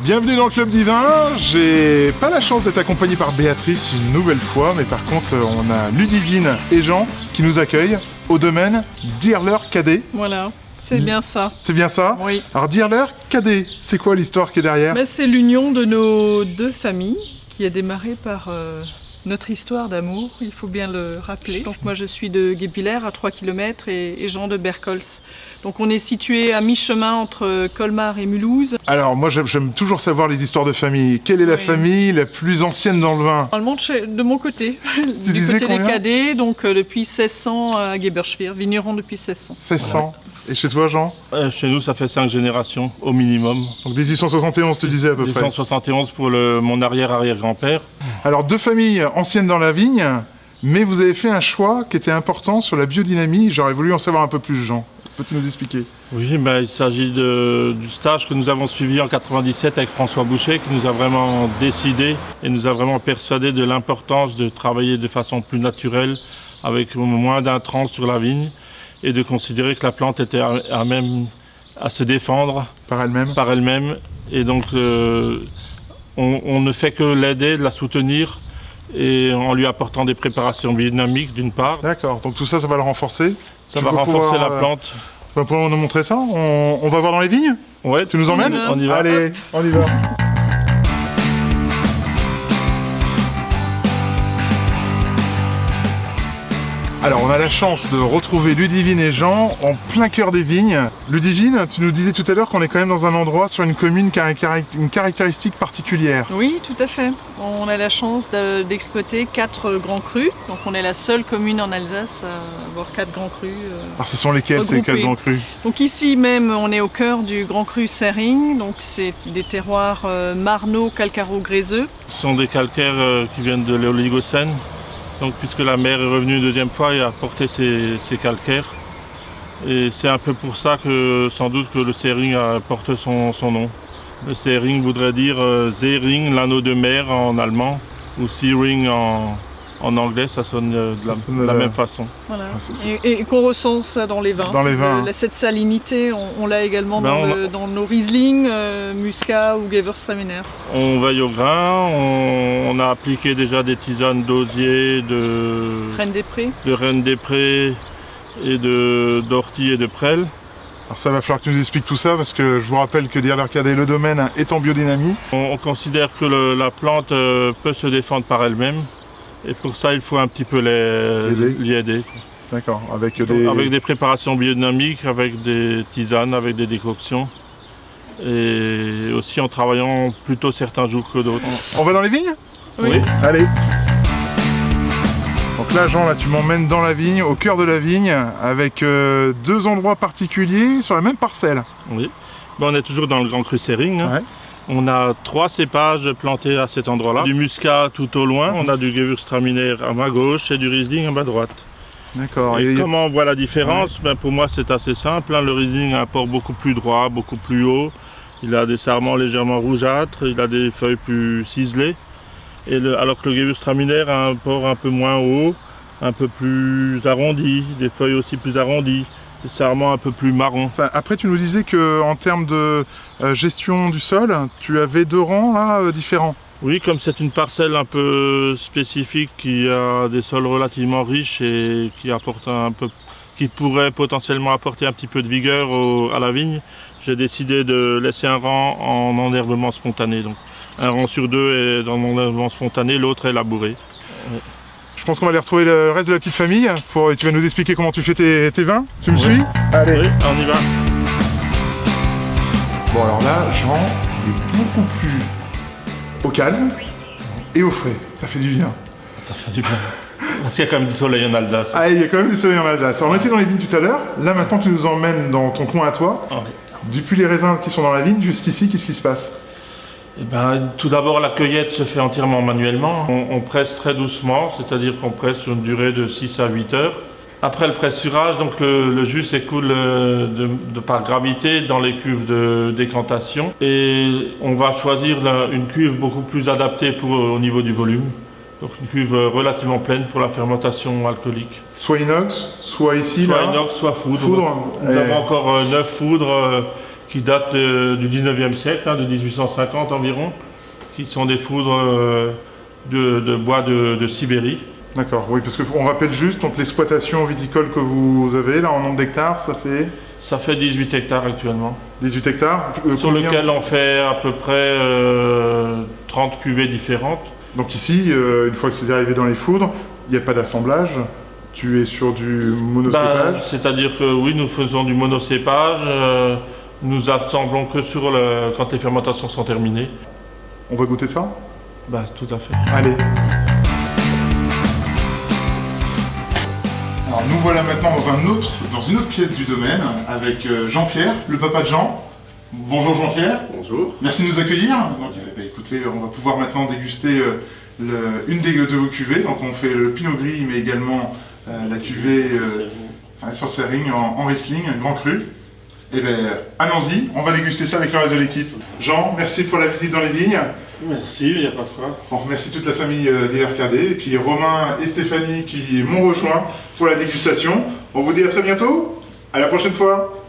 Bienvenue dans le Club Divin. J'ai pas la chance d'être accompagné par Béatrice une nouvelle fois, mais par contre on a Ludivine et Jean qui nous accueillent au domaine Dirler Cadet. Voilà, c'est bien ça. C'est bien ça? Oui. Alors Dirler Cadet, c'est quoi l'histoire qui est derrière? C'est l'union de nos deux familles qui a démarré par notre histoire d'amour, il faut bien le rappeler. Donc moi je suis de Guebwiller à 3 km et Jean de Bercols. Donc on est situé à mi-chemin entre Colmar et Mulhouse. Alors moi j'aime toujours savoir les histoires de famille. Quelle est la famille la plus ancienne dans le vin? Normalement de mon côté, du côté des Cadets, donc depuis 1600 à Geberschwir, vigneron depuis 1600. 1600. Ouais. Et chez toi Jean? Chez nous ça fait 5 générations au minimum. Donc 1871 tu disais à peu près? 1871 pour mon arrière-arrière-grand-père. Alors deux familles anciennes dans la vigne, mais vous avez fait un choix qui était important sur la biodynamie. J'aurais voulu en savoir un peu plus Jean. Peux-tu nous expliquer? Oui, il s'agit du stage que nous avons suivi en 97 avec François Boucher, qui nous a vraiment décidé et nous a vraiment persuadé de l'importance de travailler de façon plus naturelle, avec moins d'intrants sur la vigne, et de considérer que la plante était à même à se défendre par elle-même. Et donc on ne fait que l'aider, la soutenir, et en lui apportant des préparations biodynamiques d'une part. D'accord, donc tout ça, ça va le renforcer? Ça va renforcer la plante. Tu vas pouvoir nous montrer ça? On va voir dans les vignes? Ouais. Tu nous emmènes? On y va. Allez, on y va. Alors on a la chance de retrouver Ludivine et Jean en plein cœur des vignes. Ludivine, tu nous disais tout à l'heure qu'on est quand même dans un endroit sur une commune qui a une caractéristique particulière. Oui, tout à fait. On a la chance d'exploiter 4 grands crus. Donc on est la seule commune en Alsace à avoir 4 grands crus. Alors ce sont lesquels ces 4 grands crus? Donc ici même on est au cœur du grand cru Sering. Donc c'est des terroirs marneaux, calcaro-gréseux. Ce sont des calcaires qui viennent de l'Oligocène. Donc, puisque la mer est revenue une deuxième fois et a apporté ces calcaires. Et c'est un peu pour ça que sans doute que le Sering porte son nom. Le Sering voudrait dire Seering, l'anneau de mer en allemand, ou Seering en anglais, ça sonne de la même façon. Voilà. Et qu'on ressent ça dans les vins. Dans les vins. Cette salinité, on l'a également dans nos Riesling, Muscat ou Gewürztraminer. On veille au grain, on a appliqué déjà des tisanes d'osier, de Rennes des Prés et d'ortie et de prêle. Alors ça va falloir que tu nous expliques tout ça parce que je vous rappelle que Dirler Cadet, le domaine est en biodynamie. On considère que la plante peut se défendre par elle-même. Et pour ça, il faut un petit peu l'y aider. D'accord, avec des préparations biodynamiques, avec des tisanes, avec des décoctions. Et aussi en travaillant plutôt certains jours que d'autres. On va dans les vignes? Oui. Allez. Donc là, Jean, tu m'emmènes dans la vigne, au cœur de la vigne, avec 2 endroits particuliers sur la même parcelle. Oui. On est toujours dans le Grand Cru Sering. Ouais. On a 3 cépages plantés à cet endroit-là. Du muscat tout au loin, on a du Gewürztraminer à ma gauche et du Riesling à ma droite. D'accord. Et comment on voit la différence? Pour moi c'est assez simple. Le Riesling a un port beaucoup plus droit, beaucoup plus haut. Il a des sarments légèrement rougeâtres, il a des feuilles plus ciselées. Alors que le Gewürztraminer a un port un peu moins haut, un peu plus arrondi, des feuilles aussi plus arrondies. Des sarments un peu plus marron. Après, tu nous disais qu'en termes de gestion du sol, tu avais 2 rangs là, différents. Oui, comme c'est une parcelle un peu spécifique qui a des sols relativement riches et qui pourrait potentiellement apporter un petit peu de vigueur à la vigne, j'ai décidé de laisser un rang en enherbement spontané. Donc, un rang sur 2 est dans l'enherbement spontané, l'autre est labouré. Je pense qu'on va aller retrouver le reste de la petite famille et tu vas nous expliquer comment tu fais tes vins. Tu me suis? Allez, oui, on y va. Bon alors là, Jean est beaucoup plus au calme et au frais. Ça fait du bien. Ça fait du bien. Parce qu'il y a quand même du soleil en Alsace. Ah, il y a quand même du soleil en Alsace. Alors, on était dans les vignes tout à l'heure. Là maintenant, tu nous emmènes dans ton coin à toi. Oui. Depuis les raisins qui sont dans la vigne jusqu'ici, qu'est-ce qui se passe? Tout d'abord, la cueillette se fait entièrement manuellement. On presse très doucement, c'est-à-dire qu'on presse sur une durée de 6 à 8 heures. Après le pressurage, donc le jus s'écoule par gravité dans les cuves de décantation. Et on va choisir une cuve beaucoup plus adaptée au niveau du volume. Donc une cuve relativement pleine pour la fermentation alcoolique. Soit inox, soit ici, soit inox, soit foudre. Nous avons encore 9 foudres qui datent du 19e siècle, hein, de 1850 environ, qui sont des foudres de bois de Sibérie. D'accord, oui, parce qu'on rappelle juste, donc l'exploitation viticole que vous avez, là, en nombre d'hectares, ça fait Ça fait 18 hectares actuellement. 18 hectares Sur lequel on fait à peu près 30 cuvées différentes. Donc ici, une fois que c'est arrivé dans les foudres, il n'y a pas d'assemblage. Tu es sur du monocépage. C'est-à-dire que oui, nous faisons du monocépage. Nous assemblons que quand les fermentations sont terminées. On va goûter ça? Tout à fait. Allez. Alors nous voilà maintenant dans une autre pièce du domaine avec Jean-Pierre, le papa de Jean. Bonjour Jean-Pierre. Bonjour. Merci de nous accueillir. Donc, écoutez, on va pouvoir maintenant déguster une de vos cuvées. Donc on fait le Pinot Gris, mais également la cuvée sur Sering en Riesling, Grand Cru. Eh bien, allons-y, on va déguster ça avec le reste de l'équipe. Jean, merci pour la visite dans les vignes. Merci, il n'y a pas de quoi. On remercie toute la famille d'IRKD et puis Romain et Stéphanie qui m'ont rejoint pour la dégustation. On vous dit à très bientôt, à la prochaine fois.